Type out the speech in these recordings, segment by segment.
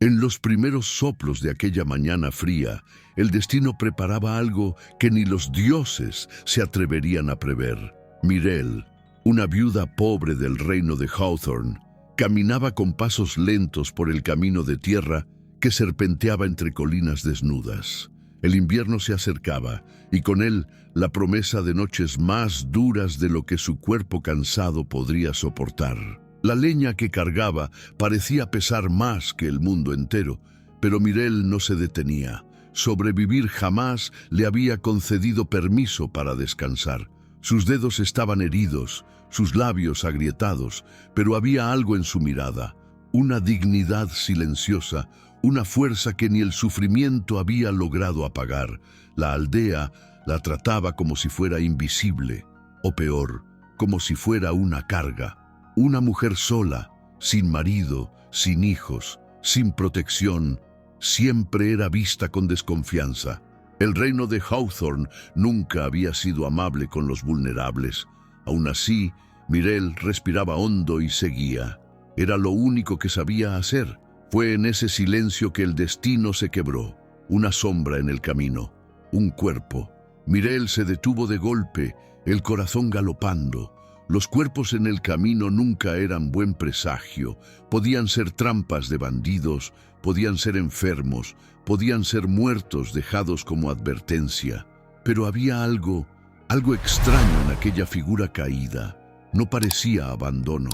En los primeros soplos de aquella mañana fría, el destino preparaba algo que ni los dioses se atreverían a prever. Mireille, una viuda pobre del reino de Hawthorne, caminaba con pasos lentos por el camino de tierra que serpenteaba entre colinas desnudas. El invierno se acercaba, y con él la promesa de noches más duras de lo que su cuerpo cansado podría soportar. La leña que cargaba parecía pesar más que el mundo entero, pero Mireille no se detenía. Sobrevivir jamás le había concedido permiso para descansar. Sus dedos estaban heridos, sus labios agrietados, pero había algo en su mirada, una dignidad silenciosa, una fuerza que ni el sufrimiento había logrado apagar. La aldea la trataba como si fuera invisible, o peor, como si fuera una carga. Una mujer sola, sin marido, sin hijos, sin protección, siempre era vista con desconfianza. El reino de Hawthorne nunca había sido amable con los vulnerables. Aún así, Mireille respiraba hondo y seguía. Era lo único que sabía hacer. Fue en ese silencio que el destino se quebró. Una sombra en el camino, un cuerpo. Mireille se detuvo de golpe, el corazón galopando. Los cuerpos en el camino nunca eran buen presagio. Podían ser trampas de bandidos, podían ser enfermos, podían ser muertos dejados como advertencia. Pero había algo extraño en aquella figura caída. No parecía abandono,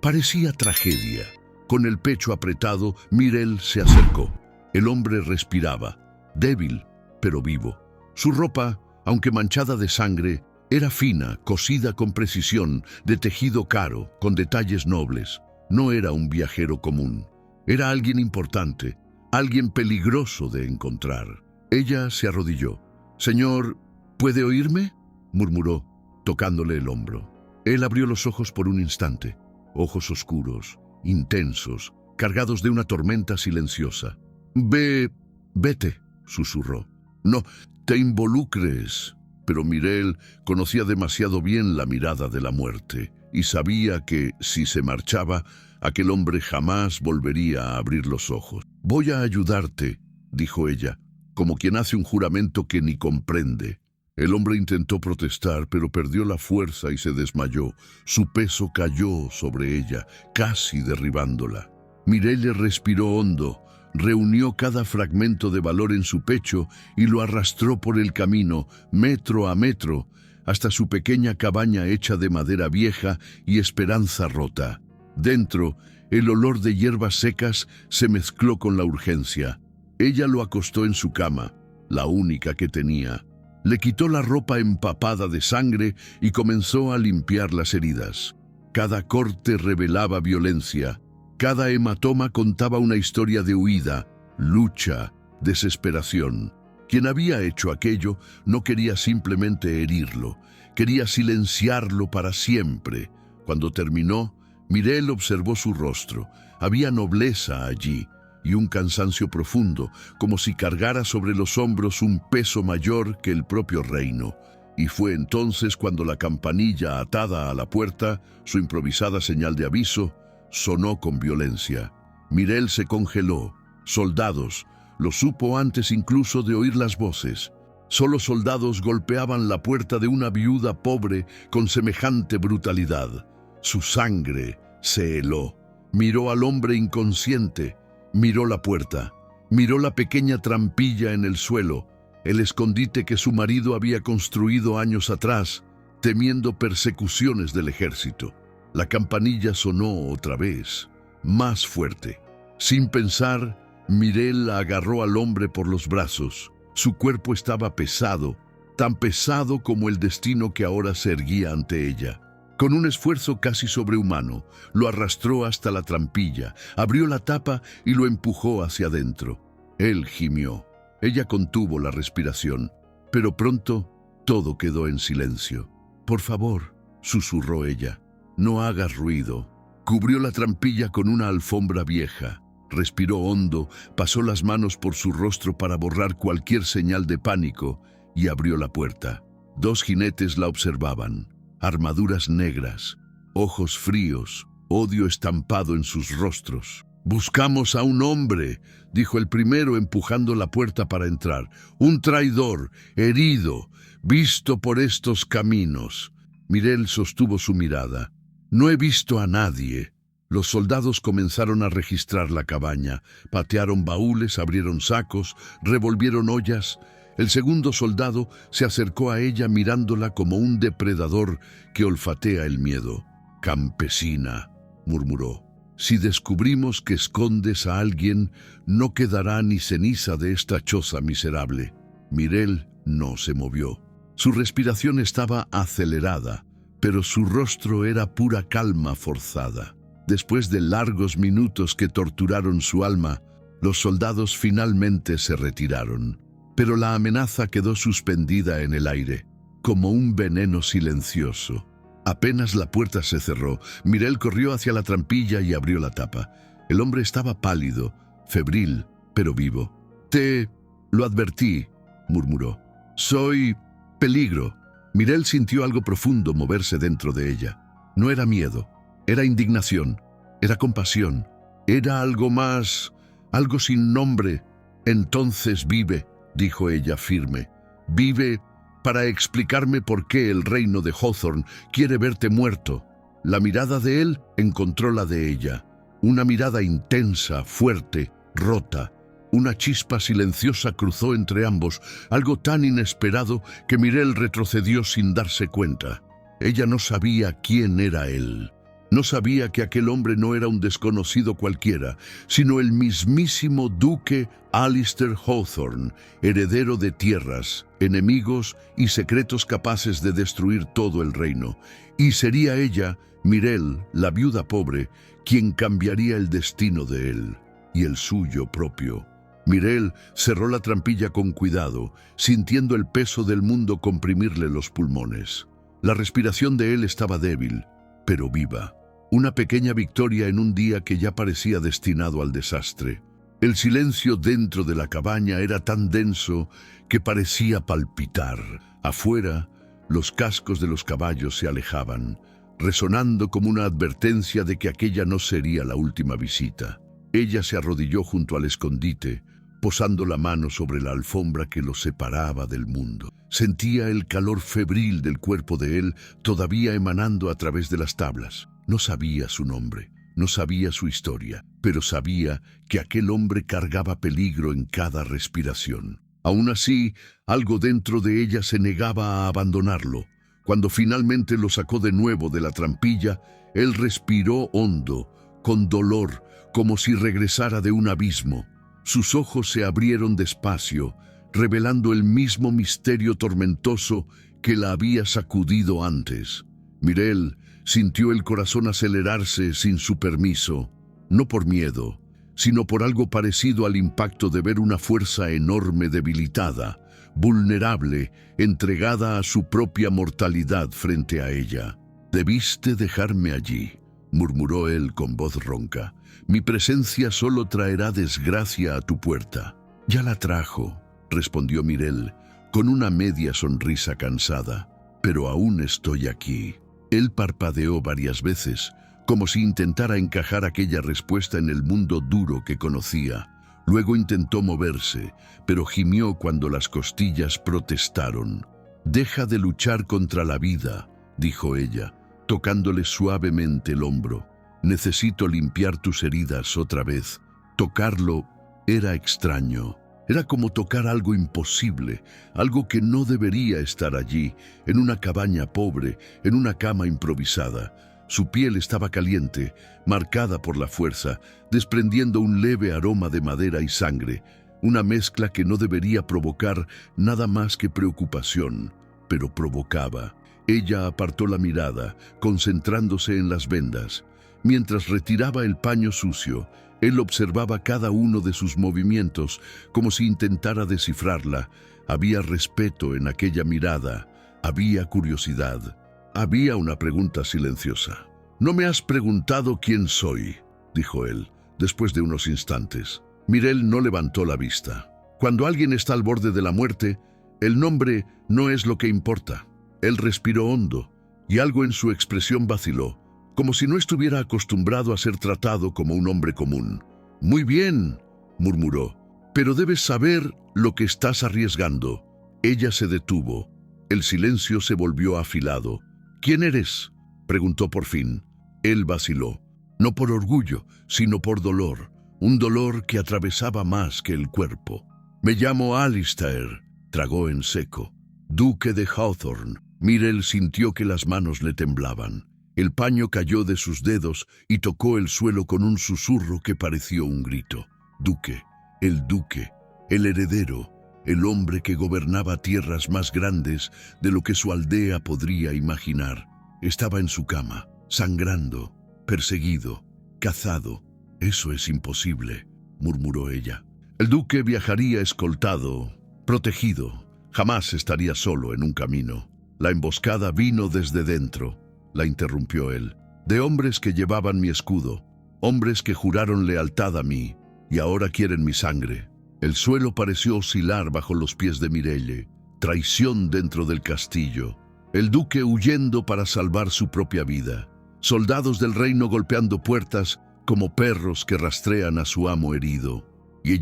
parecía tragedia. Con el pecho apretado, Mireille se acercó. El hombre respiraba, débil, pero vivo. Su ropa, aunque manchada de sangre, era fina, cosida con precisión, de tejido caro, con detalles nobles. No era un viajero común. Era alguien importante, alguien peligroso de encontrar. Ella se arrodilló. «Señor, ¿puede oírme?», murmuró, tocándole el hombro. Él abrió los ojos por un instante, ojos oscuros, intensos, cargados de una tormenta silenciosa. «Vete», susurró. «No te involucres». Pero Mireille conocía demasiado bien la mirada de la muerte y sabía que, si se marchaba, aquel hombre jamás volvería a abrir los ojos. «Voy a ayudarte», dijo ella, como quien hace un juramento que ni comprende. El hombre intentó protestar, pero perdió la fuerza y se desmayó. Su peso cayó sobre ella, casi derribándola. Mireille respiró hondo, reunió cada fragmento de valor en su pecho y lo arrastró por el camino, metro a metro, hasta su pequeña cabaña hecha de madera vieja y esperanza rota. Dentro, el olor de hierbas secas se mezcló con la urgencia. Ella lo acostó en su cama, la única que tenía. Le quitó la ropa empapada de sangre y comenzó a limpiar las heridas. Cada corte revelaba violencia. Cada hematoma contaba una historia de huida, lucha, desesperación. Quien había hecho aquello no quería simplemente herirlo, quería silenciarlo para siempre. Cuando terminó, Mireille observó su rostro. Había nobleza allí y un cansancio profundo, como si cargara sobre los hombros un peso mayor que el propio reino. Y fue entonces cuando la campanilla atada a la puerta, su improvisada señal de aviso, sonó con violencia. Mireille se congeló. Soldados, lo supo antes incluso de oír las voces. Solo soldados golpeaban la puerta de una viuda pobre con semejante brutalidad. Su sangre se heló. Miró al hombre inconsciente, miró la puerta, miró la pequeña trampilla en el suelo, el escondite que su marido había construido años atrás, temiendo persecuciones del ejército. La campanilla sonó otra vez, más fuerte. Sin pensar, Mireille agarró al hombre por los brazos. Su cuerpo estaba pesado, tan pesado como el destino que ahora se erguía ante ella. Con un esfuerzo casi sobrehumano, lo arrastró hasta la trampilla, abrió la tapa y lo empujó hacia adentro. Él gimió. Ella contuvo la respiración, pero pronto todo quedó en silencio. «Por favor», susurró ella, «no hagas ruido». Cubrió la trampilla con una alfombra vieja. Respiró hondo, pasó las manos por su rostro para borrar cualquier señal de pánico y abrió la puerta. 2 jinetes la observaban, armaduras negras, ojos fríos, odio estampado en sus rostros. «Buscamos a un hombre», dijo el primero empujando la puerta para entrar. «Un traidor, herido, visto por estos caminos». Mirel sostuvo su mirada. «No he visto a nadie». Los soldados comenzaron a registrar la cabaña. Patearon baúles, abrieron sacos, revolvieron ollas. El segundo soldado se acercó a ella mirándola como un depredador que olfatea el miedo. «Campesina», murmuró. «Si descubrimos que escondes a alguien, no quedará ni ceniza de esta choza miserable». Mirel no se movió. Su respiración estaba acelerada, pero su rostro era pura calma forzada. Después de largos minutos que torturaron su alma, los soldados finalmente se retiraron. Pero la amenaza quedó suspendida en el aire, como un veneno silencioso. Apenas la puerta se cerró, Mirel corrió hacia la trampilla y abrió la tapa. El hombre estaba pálido, febril, pero vivo. «Te lo advertí», murmuró. «Soy peligro». Mirel sintió algo profundo moverse dentro de ella. No era miedo, era indignación, era compasión, era algo más, algo sin nombre. «Entonces vive», dijo ella firme. «Vive para explicarme por qué el reino de Hawthorne quiere verte muerto». La mirada de él encontró la de ella. Una mirada intensa, fuerte, rota. Una chispa silenciosa cruzó entre ambos, algo tan inesperado que Mirel retrocedió sin darse cuenta. Ella no sabía quién era él. No sabía que aquel hombre no era un desconocido cualquiera, sino el mismísimo duque Alistair Hawthorne, heredero de tierras, enemigos y secretos capaces de destruir todo el reino. Y sería ella, Mirel, la viuda pobre, quien cambiaría el destino de él y el suyo propio. Mirel cerró la trampilla con cuidado, sintiendo el peso del mundo comprimirle los pulmones. La respiración de él estaba débil, pero viva. Una pequeña victoria en un día que ya parecía destinado al desastre. El silencio dentro de la cabaña era tan denso que parecía palpitar. Afuera, los cascos de los caballos se alejaban, resonando como una advertencia de que aquella no sería la última visita. Ella se arrodilló junto al escondite, posando la mano sobre la alfombra que los separaba del mundo. Sentía el calor febril del cuerpo de él todavía emanando a través de las tablas. No sabía su nombre, no sabía su historia, pero sabía que aquel hombre cargaba peligro en cada respiración. Aún así, algo dentro de ella se negaba a abandonarlo. Cuando finalmente lo sacó de nuevo de la trampilla, él respiró hondo, con dolor, como si regresara de un abismo. Sus ojos se abrieron despacio, revelando el mismo misterio tormentoso que la había sacudido antes. Mirel sintió el corazón acelerarse sin su permiso, no por miedo, sino por algo parecido al impacto de ver una fuerza enorme debilitada, vulnerable, entregada a su propia mortalidad frente a ella. «Debiste dejarme allí», murmuró él con voz ronca. «Mi presencia solo traerá desgracia a tu puerta». «Ya la trajo», respondió Mirel, con una media sonrisa cansada. «Pero aún estoy aquí». Él parpadeó varias veces, como si intentara encajar aquella respuesta en el mundo duro que conocía. Luego intentó moverse, pero gimió cuando las costillas protestaron. «Deja de luchar contra la vida», dijo ella, tocándole suavemente el hombro. «Necesito limpiar tus heridas otra vez». Tocarlo era extraño. Era como tocar algo imposible, algo que no debería estar allí, en una cabaña pobre, en una cama improvisada. Su piel estaba caliente, marcada por la fuerza, desprendiendo un leve aroma de madera y sangre, una mezcla que no debería provocar nada más que preocupación, pero provocaba. Ella apartó la mirada, concentrándose en las vendas. Mientras retiraba el paño sucio, él observaba cada uno de sus movimientos, como si intentara descifrarla. Había respeto en aquella mirada, había curiosidad. Había una pregunta silenciosa. «No me has preguntado quién soy», dijo él, después de unos instantes. Mirel no levantó la vista. Cuando alguien está al borde de la muerte, el nombre no es lo que importa. Él respiró hondo, y algo en su expresión vaciló, como si no estuviera acostumbrado a ser tratado como un hombre común. Muy bien, murmuró, pero debes saber lo que estás arriesgando. Ella se detuvo. El silencio se volvió afilado. ¿Quién eres?, preguntó por fin. Él vaciló, no por orgullo, sino por dolor, un dolor que atravesaba más que el cuerpo. Me llamo Alistair, tragó en seco. Duque de Hawthorne. Myrtle sintió que las manos le temblaban. El paño cayó de sus dedos y tocó el suelo con un susurro que pareció un grito. Duque, el heredero, el hombre que gobernaba tierras más grandes de lo que su aldea podría imaginar. Estaba en su cama, sangrando, perseguido, cazado. Eso es imposible, murmuró ella. El duque viajaría escoltado, protegido. Jamás estaría solo en un camino. La emboscada vino desde dentro, la interrumpió él, de hombres que llevaban mi escudo, hombres que juraron lealtad a mí, y ahora quieren mi sangre. El suelo pareció oscilar bajo los pies de Myrtle. Traición dentro del castillo. El duque huyendo para salvar su propia vida. Soldados del reino golpeando puertas como perros que rastrean a su amo herido. Y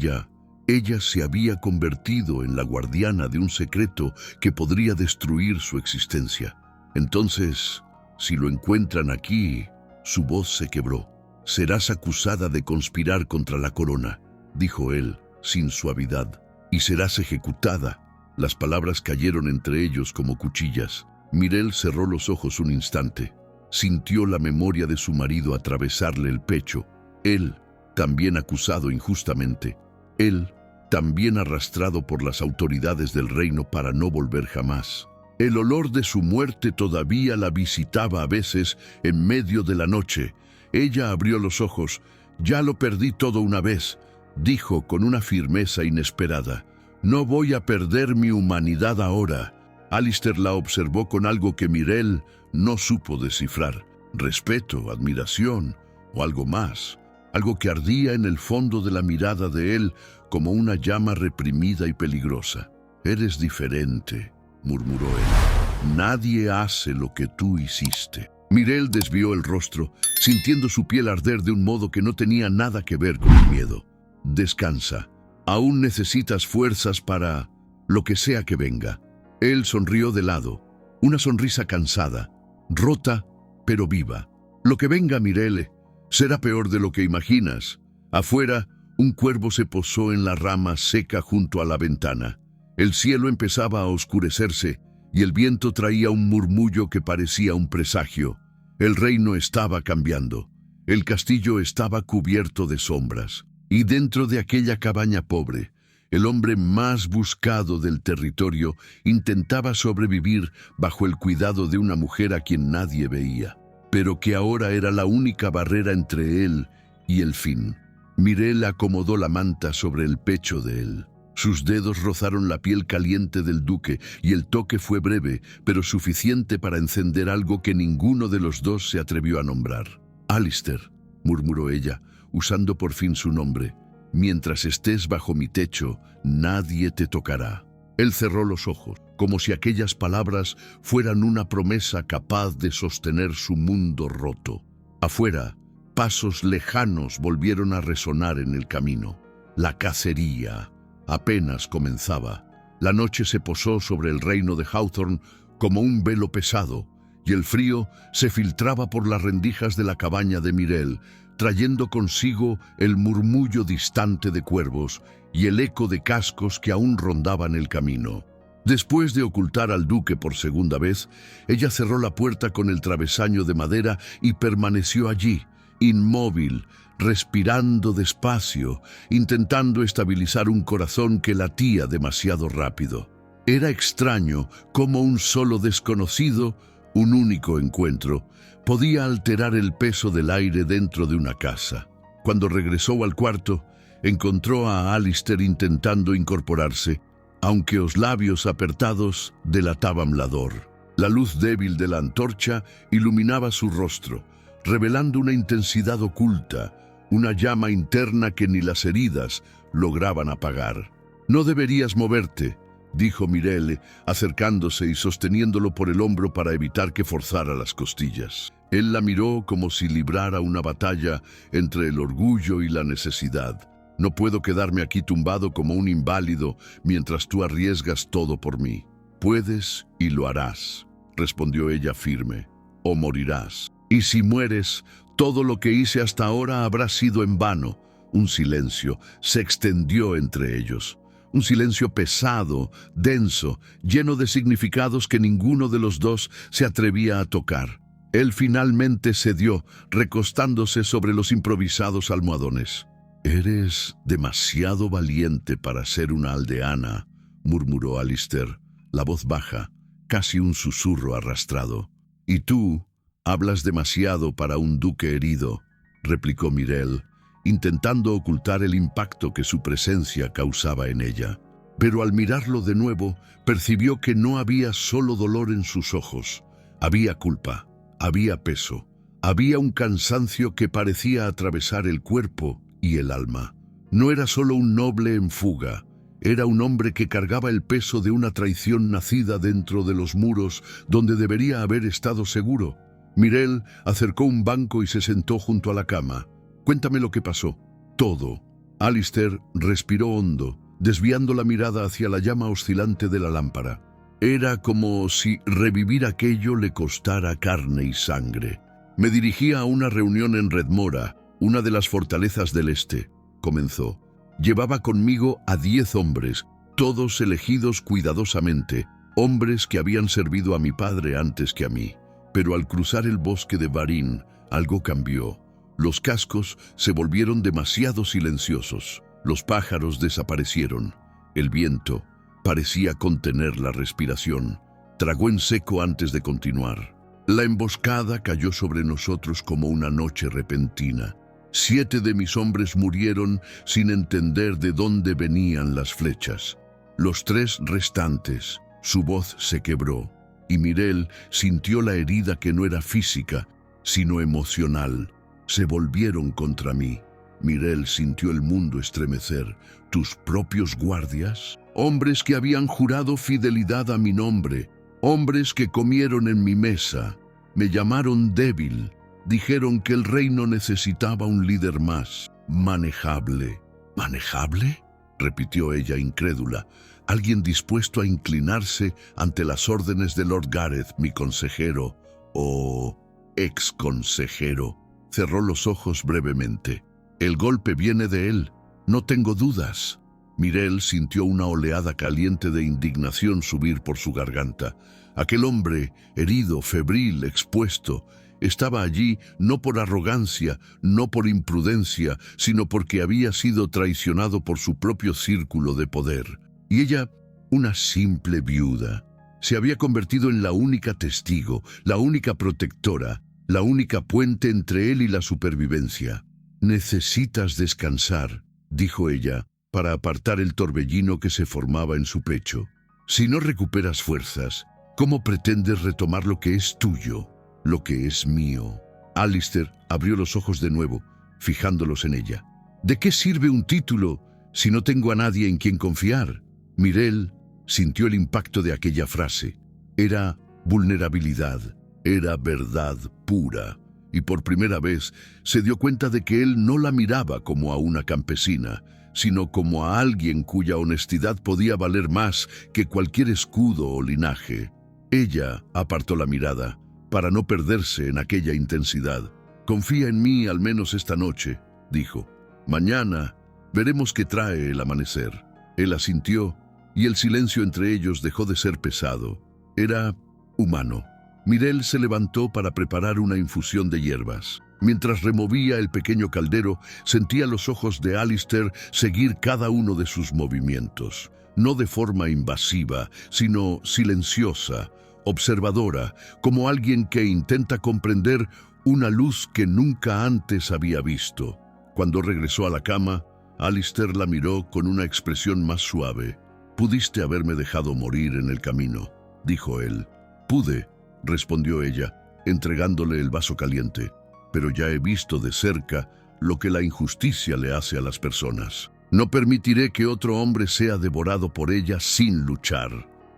ella se había convertido en la guardiana de un secreto que podría destruir su existencia. Entonces, si lo encuentran aquí, su voz se quebró. Serás acusada de conspirar contra la corona, dijo él, sin suavidad, y serás ejecutada. Las palabras cayeron entre ellos como cuchillas. Myrtle cerró los ojos un instante. Sintió la memoria de su marido atravesarle el pecho. Él, también acusado injustamente. Él, también arrastrado por las autoridades del reino para no volver jamás. El olor de su muerte todavía la visitaba a veces en medio de la noche. Ella abrió los ojos. Ya lo perdí todo una vez, dijo con una firmeza inesperada. No voy a perder mi humanidad ahora. Alistair la observó con algo que Myrtle no supo descifrar. Respeto, admiración o algo más. Algo que ardía en el fondo de la mirada de él como una llama reprimida y peligrosa. Eres diferente, murmuró él. Nadie hace lo que tú hiciste. Myrtle desvió el rostro, sintiendo su piel arder de un modo que no tenía nada que ver con el miedo. Descansa. Aún necesitas fuerzas para lo que sea que venga. Él sonrió de lado, una sonrisa cansada, rota, pero viva. Lo que venga, Myrtle, será peor de lo que imaginas. Afuera, un cuervo se posó en la rama seca junto a la ventana. El cielo empezaba a oscurecerse y el viento traía un murmullo que parecía un presagio. El reino estaba cambiando. El castillo estaba cubierto de sombras. Y dentro de aquella cabaña pobre, el hombre más buscado del territorio intentaba sobrevivir bajo el cuidado de una mujer a quien nadie veía, pero que ahora era la única barrera entre él y el fin. Myrtle acomodó la manta sobre el pecho de él. Sus dedos rozaron la piel caliente del duque y el toque fue breve, pero suficiente para encender algo que ninguno de los dos se atrevió a nombrar. Alistair, murmuró ella, usando por fin su nombre. Mientras estés bajo mi techo, nadie te tocará. Él cerró los ojos, como si aquellas palabras fueran una promesa capaz de sostener su mundo roto. Afuera, pasos lejanos volvieron a resonar en el camino. La cacería apenas comenzaba. La noche se posó sobre el reino de Hawthorne como un velo pesado, y el frío se filtraba por las rendijas de la cabaña de Myrtle, trayendo consigo el murmullo distante de cuervos y el eco de cascos que aún rondaban el camino. Después de ocultar al duque por segunda vez, ella cerró la puerta con el travesaño de madera y permaneció allí, inmóvil, respirando despacio, intentando estabilizar un corazón que latía demasiado rápido. Era extraño cómo un solo desconocido, un único encuentro, podía alterar el peso del aire dentro de una casa. Cuando regresó al cuarto, encontró a Alistair intentando incorporarse, aunque los labios apretados delataban la dor. La luz débil de la antorcha iluminaba su rostro, revelando una intensidad oculta, una llama interna que ni las heridas lograban apagar. «No deberías moverte», dijo Mirelle, acercándose y sosteniéndolo por el hombro para evitar que forzara las costillas. Él la miró como si librara una batalla entre el orgullo y la necesidad. No puedo quedarme aquí tumbado como un inválido mientras tú arriesgas todo por mí. Puedes y lo harás, respondió ella firme, o morirás. Y si mueres, todo lo que hice hasta ahora habrá sido en vano. Un silencio se extendió entre ellos. Un silencio pesado, denso, lleno de significados que ninguno de los dos se atrevía a tocar. Él finalmente cedió, recostándose sobre los improvisados almohadones. «Eres demasiado valiente para ser una aldeana», murmuró Alistair, la voz baja, casi un susurro arrastrado. «Y tú hablas demasiado para un duque herido», replicó Mirelle, intentando ocultar el impacto que su presencia causaba en ella. Pero al mirarlo de nuevo, percibió que no había solo dolor en sus ojos. Había culpa, había peso, había un cansancio que parecía atravesar el cuerpo y el alma. No era solo un noble en fuga, era un hombre que cargaba el peso de una traición nacida dentro de los muros donde debería haber estado seguro. Mirelle acercó un banco y se sentó junto a la cama. «Cuéntame lo que pasó». «Todo». Alistair respiró hondo, desviando la mirada hacia la llama oscilante de la lámpara. Era como si revivir aquello le costara carne y sangre. «Me dirigía a una reunión en Redmora, una de las fortalezas del este», comenzó. «Llevaba conmigo a 10 hombres, todos elegidos cuidadosamente, hombres que habían servido a mi padre antes que a mí. Pero al cruzar el bosque de Varin, algo cambió. Los cascos se volvieron demasiado silenciosos. Los pájaros desaparecieron. El viento parecía contener la respiración. Tragó en seco antes de continuar. La emboscada cayó sobre nosotros como una noche repentina. 7 de mis hombres murieron sin entender de dónde venían las flechas. Los 3 restantes, su voz se quebró, y Mirelle sintió la herida que no era física, sino emocional. Se volvieron contra mí. Mirelle sintió el mundo estremecer. ¿Tus propios guardias? Hombres que habían jurado fidelidad a mi nombre. Hombres que comieron en mi mesa. Me llamaron débil. Dijeron que el reino necesitaba un líder más manejable. ¿Manejable?, repitió ella incrédula. Alguien dispuesto a inclinarse ante las órdenes de Lord Gareth, mi consejero, o ex consejero. Cerró los ojos brevemente. «El golpe viene de él, no tengo dudas». Mirelle sintió una oleada caliente de indignación subir por su garganta. Aquel hombre, herido, febril, expuesto, estaba allí no por arrogancia, no por imprudencia, sino porque había sido traicionado por su propio círculo de poder. Y ella, una simple viuda, se había convertido en la única testigo, la única protectora, la única puente entre él y la supervivencia. «Necesitas descansar», dijo ella, para apartar el torbellino que se formaba en su pecho. «Si no recuperas fuerzas, ¿cómo pretendes retomar lo que es tuyo, lo que es mío?» Alistair abrió los ojos de nuevo, fijándolos en ella. «¿De qué sirve un título si no tengo a nadie en quien confiar?» Mirelle sintió el impacto de aquella frase. Era vulnerabilidad. Era verdad pura, y por primera vez se dio cuenta de que él no la miraba como a una campesina, sino como a alguien cuya honestidad podía valer más que cualquier escudo o linaje. Ella apartó la mirada, para no perderse en aquella intensidad. «Confía en mí al menos esta noche», dijo. «Mañana veremos qué trae el amanecer». Él asintió, y el silencio entre ellos dejó de ser pesado. Era humano. Mirelle se levantó para preparar una infusión de hierbas. Mientras removía el pequeño caldero, sentía los ojos de Alistair seguir cada uno de sus movimientos. No de forma invasiva, sino silenciosa, observadora, como alguien que intenta comprender una luz que nunca antes había visto. Cuando regresó a la cama, Alistair la miró con una expresión más suave. «Pudiste haberme dejado morir en el camino», dijo él. «Pude», respondió ella, entregándole el vaso caliente, «pero ya he visto de cerca lo que la injusticia le hace a las personas. No permitiré que otro hombre sea devorado por ella sin luchar.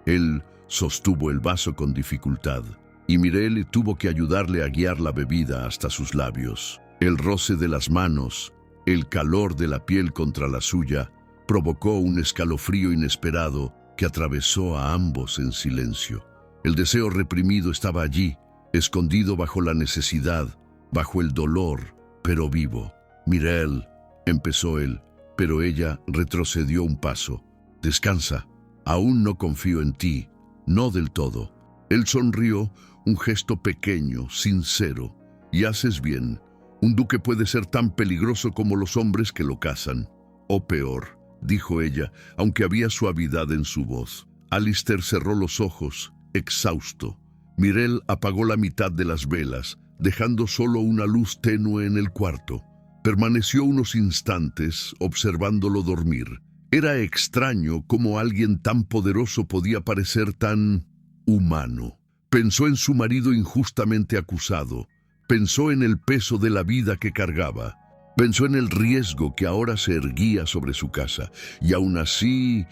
Él sostuvo el vaso con dificultad, y Mirel tuvo que ayudarle a guiar la bebida hasta sus labios. El roce de las manos, el calor de la piel contra la suya, provocó un escalofrío inesperado que atravesó a ambos en silencio. El deseo reprimido estaba allí, escondido bajo la necesidad, bajo el dolor, pero vivo. Mirel, empezó él, pero ella retrocedió un paso. Descansa, aún no confío en ti, no del todo. Él sonrió, un gesto pequeño, sincero. Y haces bien. Un duque puede ser tan peligroso como los hombres que lo cazan. O peor, dijo ella, aunque había suavidad en su voz. Alistair cerró los ojos, exhausto. Mirel apagó la mitad de las velas, dejando solo una luz tenue en el cuarto. Permaneció unos instantes observándolo dormir. Era extraño cómo alguien tan poderoso podía parecer tan humano. Pensó en su marido injustamente acusado. Pensó en el peso de la vida que cargaba. Pensó en el riesgo que ahora se erguía sobre su casa. Y aún así,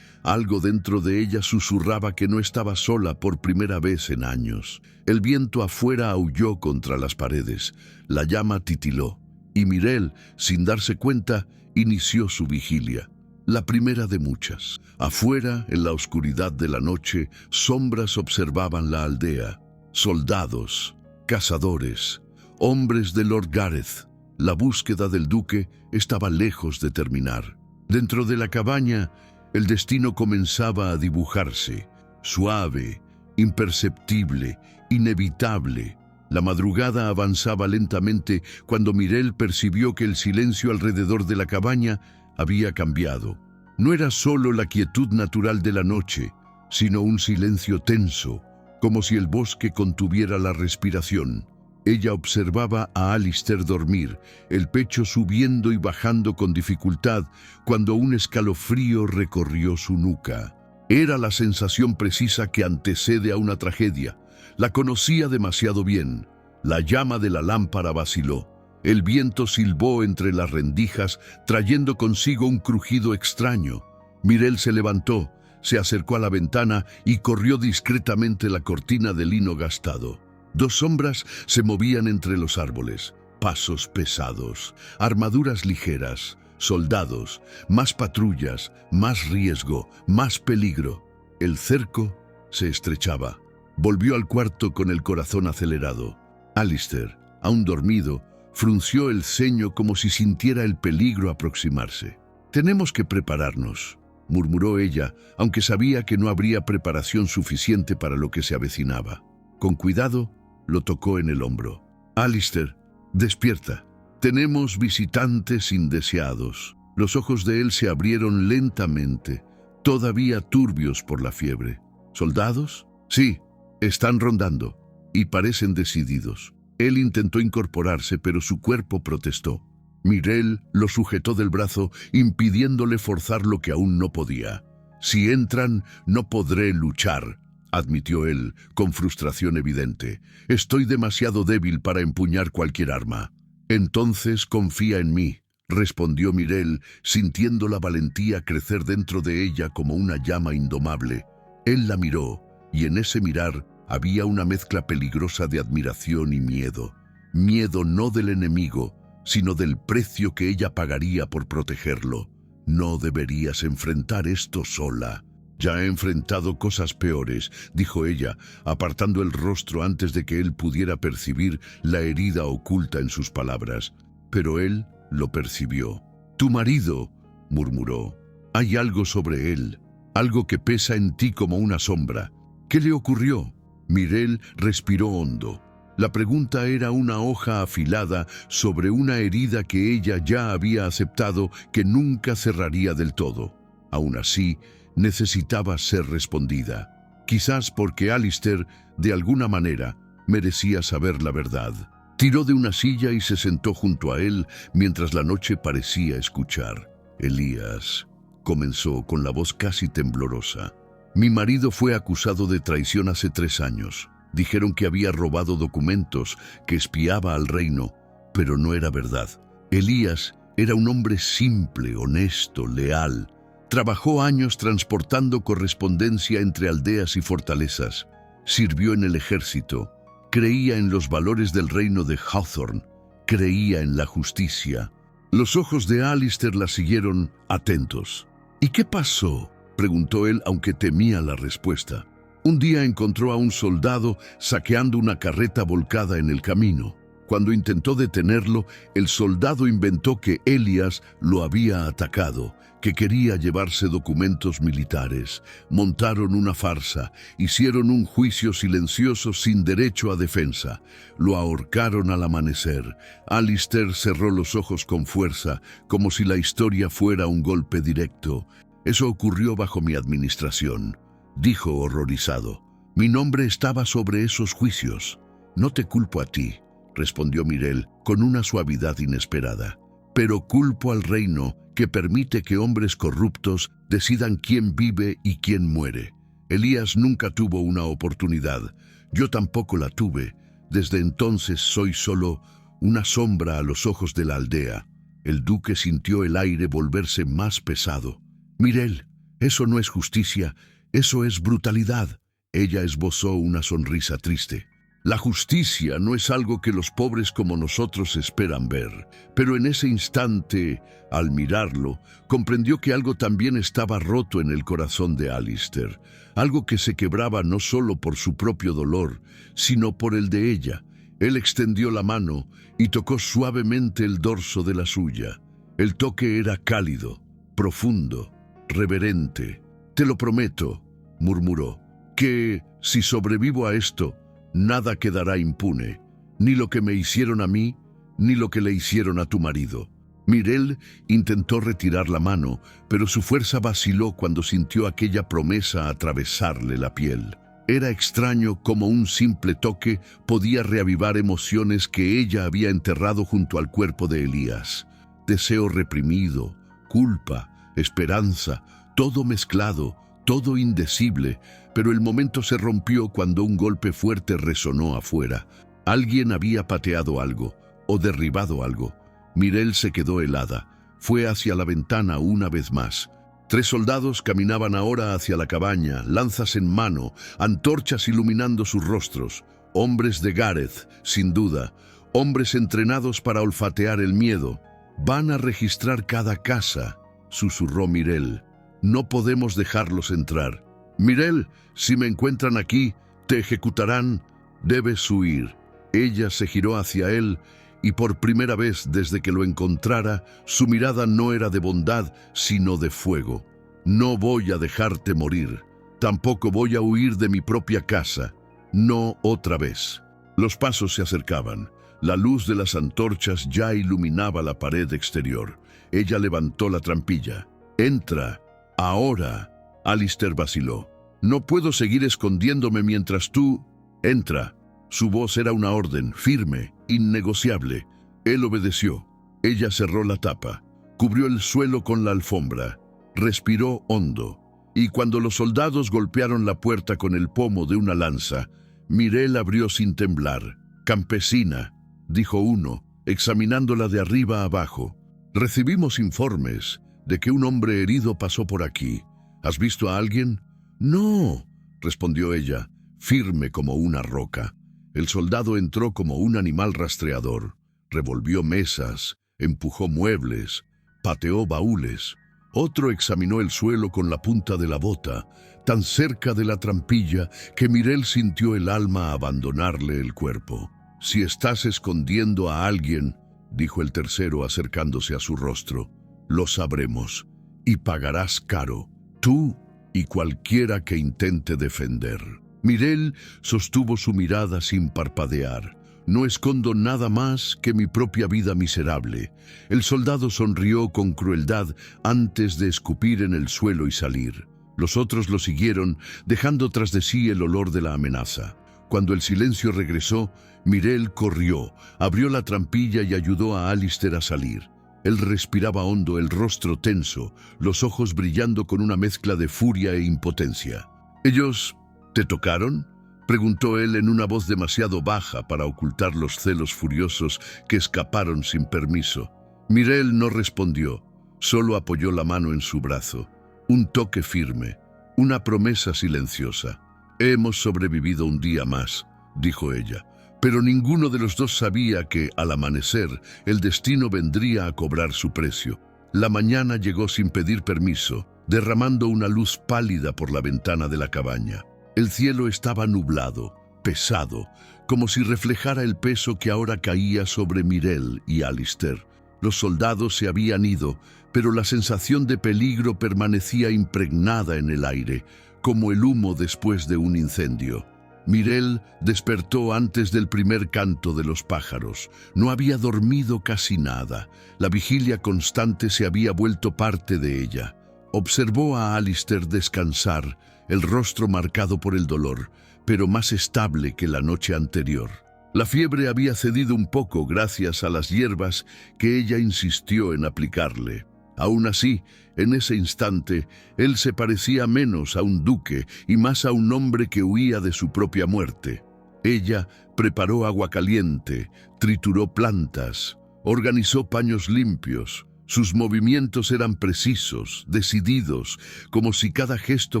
algo dentro de ella susurraba que no estaba sola por primera vez en años. El viento afuera aulló contra las paredes. La llama titiló. Y Mirel, sin darse cuenta, inició su vigilia. La primera de muchas. Afuera, en la oscuridad de la noche, sombras observaban la aldea. Soldados, cazadores, hombres de Lord Gareth. La búsqueda del duque estaba lejos de terminar. Dentro de la cabaña, el destino comenzaba a dibujarse, suave, imperceptible, inevitable. La madrugada avanzaba lentamente cuando Mirel percibió que el silencio alrededor de la cabaña había cambiado. No era solo la quietud natural de la noche, sino un silencio tenso, como si el bosque contuviera la respiración. Ella observaba a Alistair dormir, el pecho subiendo y bajando con dificultad, cuando un escalofrío recorrió su nuca. Era la sensación precisa que antecede a una tragedia. La conocía demasiado bien. La llama de la lámpara vaciló. El viento silbó entre las rendijas, trayendo consigo un crujido extraño. Mirel se levantó, se acercó a la ventana y corrió discretamente la cortina de lino gastado. Dos sombras se movían entre los árboles, pasos pesados, armaduras ligeras, soldados, más patrullas, más riesgo, más peligro. El cerco se estrechaba. Volvió al cuarto con el corazón acelerado. Alistair, aún dormido, frunció el ceño como si sintiera el peligro aproximarse. «Tenemos que prepararnos», murmuró ella, aunque sabía que no habría preparación suficiente para lo que se avecinaba. Con cuidado, lo tocó en el hombro. «Alistair, despierta. Tenemos visitantes indeseados». Los ojos de él se abrieron lentamente, todavía turbios por la fiebre. «¿Soldados?» «Sí, están rondando, y parecen decididos». Él intentó incorporarse, pero su cuerpo protestó. Mirel lo sujetó del brazo, impidiéndole forzar lo que aún no podía. «Si entran, no podré luchar», admitió él, con frustración evidente. «Estoy demasiado débil para empuñar cualquier arma». «Entonces confía en mí», respondió Mirel, sintiendo la valentía crecer dentro de ella como una llama indomable. Él la miró, y en ese mirar había una mezcla peligrosa de admiración y miedo. Miedo no del enemigo, sino del precio que ella pagaría por protegerlo. «No deberías enfrentar esto sola». «Ya he enfrentado cosas peores», dijo ella, apartando el rostro antes de que él pudiera percibir la herida oculta en sus palabras. Pero él lo percibió. «Tu marido», murmuró. «Hay algo sobre él, algo que pesa en ti como una sombra. ¿Qué le ocurrió?» Mirel respiró hondo. La pregunta era una hoja afilada sobre una herida que ella ya había aceptado que nunca cerraría del todo. Aún así, necesitaba ser respondida. Quizás porque Alistair, de alguna manera, merecía saber la verdad. Tiró de una silla y se sentó junto a él mientras la noche parecía escuchar. «Elías», comenzó con la voz casi temblorosa. «Mi marido fue acusado de traición hace 3 años. Dijeron que había robado documentos, que espiaba al reino, pero no era verdad. Elías Era un hombre simple, honesto, leal. Trabajó años transportando correspondencia entre aldeas y fortalezas. Sirvió en el ejército. Creía en los valores del reino de Hawthorne. Creía en la justicia. Los ojos de Alistair la siguieron atentos. ¿Y qué pasó?, preguntó él, aunque temía la respuesta. Un día encontró a un soldado saqueando una carreta volcada en el camino. Cuando intentó detenerlo, el soldado inventó que Elias lo había atacado, que quería llevarse documentos militares. Montaron una farsa, hicieron un juicio silencioso sin derecho a defensa. Lo ahorcaron al amanecer. Alistair cerró los ojos con fuerza, como si la historia fuera un golpe directo. Eso ocurrió bajo mi administración, dijo horrorizado. Mi nombre estaba sobre esos juicios. No te culpo a ti, respondió Mirel con una suavidad inesperada, pero culpo al reino que permite que hombres corruptos decidan quién vive y quién muere. Elías nunca tuvo una oportunidad. Yo tampoco la tuve. Desde entonces soy solo una sombra a los ojos de la aldea. El duque sintió el aire volverse más pesado. Mirel, eso no es justicia, eso es brutalidad. Ella esbozó una sonrisa triste. La justicia no es algo que los pobres como nosotros esperan ver, pero en ese instante, al mirarlo, comprendió que algo también estaba roto en el corazón de Alistair, algo que se quebraba no solo por su propio dolor, sino por el de ella. Él extendió la mano y tocó suavemente el dorso de la suya. El toque era cálido, profundo, reverente. «Te lo prometo», murmuró, «que, si sobrevivo a esto, nada quedará impune, ni lo que me hicieron a mí, ni lo que le hicieron a tu marido». Mirel intentó retirar la mano, pero su fuerza vaciló cuando sintió aquella promesa atravesarle la piel. Era extraño cómo un simple toque podía reavivar emociones que ella había enterrado junto al cuerpo de Elías. Deseo reprimido, culpa, esperanza, todo mezclado, todo indecible, pero el momento se rompió cuando un golpe fuerte resonó afuera. Alguien había pateado algo, o derribado algo. Mirel se quedó helada. Fue hacia la ventana una vez más. 3 soldados caminaban ahora hacia la cabaña, lanzas en mano, antorchas iluminando sus rostros. Hombres de Gareth, sin duda. Hombres entrenados para olfatear el miedo. «Van a registrar cada casa», susurró Mirel. «No podemos dejarlos entrar. Mirel, si me encuentran aquí, te ejecutarán. Debes huir». Ella se giró hacia él y por primera vez desde que lo encontrara, su mirada no era de bondad, sino de fuego. «No voy a dejarte morir. Tampoco voy a huir de mi propia casa. No otra vez». Los pasos se acercaban. La luz de las antorchas ya iluminaba la pared exterior. Ella levantó la trampilla. «Entra. Ahora». Alistair vaciló. «No puedo seguir escondiéndome mientras tú...» «Entra». Su voz era una orden, firme, innegociable. Él obedeció. Ella cerró la tapa, cubrió el suelo con la alfombra, respiró hondo. Y cuando los soldados golpearon la puerta con el pomo de una lanza, Mirel abrió sin temblar. «Campesina», dijo uno, examinándola de arriba a abajo. «Recibimos informes de que un hombre herido pasó por aquí. ¿Has visto a alguien?» «No», respondió ella, firme como una roca. El soldado entró como un animal rastreador. Revolvió mesas, empujó muebles, pateó baúles. Otro examinó el suelo con la punta de la bota, tan cerca de la trampilla que Mirel sintió el alma abandonarle el cuerpo. «Si estás escondiendo a alguien», dijo el tercero acercándose a su rostro, «lo sabremos, y pagarás caro, tú y cualquiera que intente defender». Mirel sostuvo su mirada sin parpadear. «No escondo nada más que mi propia vida miserable». El soldado sonrió con crueldad antes de escupir en el suelo y salir. Los otros lo siguieron, dejando tras de sí el olor de la amenaza. Cuando el silencio regresó, Mirel corrió, abrió la trampilla y ayudó a Alistair a salir. Él respiraba hondo, el rostro tenso, los ojos brillando con una mezcla de furia e impotencia. «¿Ellos te tocaron?», preguntó él en una voz demasiado baja para ocultar los celos furiosos que escaparon sin permiso. Mirel no respondió, solo apoyó la mano en su brazo. Un toque firme, una promesa silenciosa. «Hemos sobrevivido un día más», dijo ella, pero ninguno de los dos sabía que, al amanecer, el destino vendría a cobrar su precio. La mañana llegó sin pedir permiso, derramando una luz pálida por la ventana de la cabaña. El cielo estaba nublado, pesado, como si reflejara el peso que ahora caía sobre Mirel y Alistair. Los soldados se habían ido, pero la sensación de peligro permanecía impregnada en el aire, como el humo después de un incendio. Mirel despertó antes del primer canto de los pájaros. No había dormido casi nada. La vigilia constante se había vuelto parte de ella. Observó a Alistair descansar, el rostro marcado por el dolor, pero más estable que la noche anterior. La fiebre había cedido un poco gracias a las hierbas que ella insistió en aplicarle. Aún así, en ese instante, él se parecía menos a un duque y más a un hombre que huía de su propia muerte. Ella preparó agua caliente, trituró plantas, organizó paños limpios. Sus movimientos eran precisos, decididos, como si cada gesto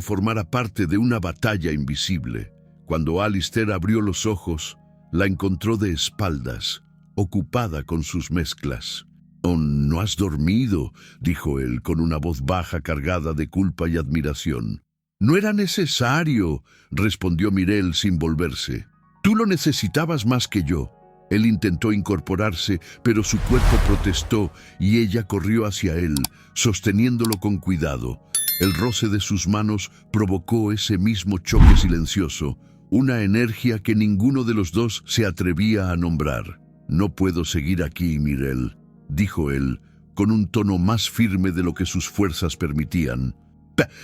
formara parte de una batalla invisible. Cuando Alistair abrió los ojos, la encontró de espaldas, ocupada con sus mezclas. «Oh, no has dormido», dijo él con una voz baja cargada de culpa y admiración. «No era necesario», respondió Mirel sin volverse. «Tú lo necesitabas más que yo». Él intentó incorporarse, pero su cuerpo protestó y ella corrió hacia él, sosteniéndolo con cuidado. El roce de sus manos provocó ese mismo choque silencioso, una energía que ninguno de los dos se atrevía a nombrar. «No puedo seguir aquí, Mirel», dijo él, con un tono más firme de lo que sus fuerzas permitían.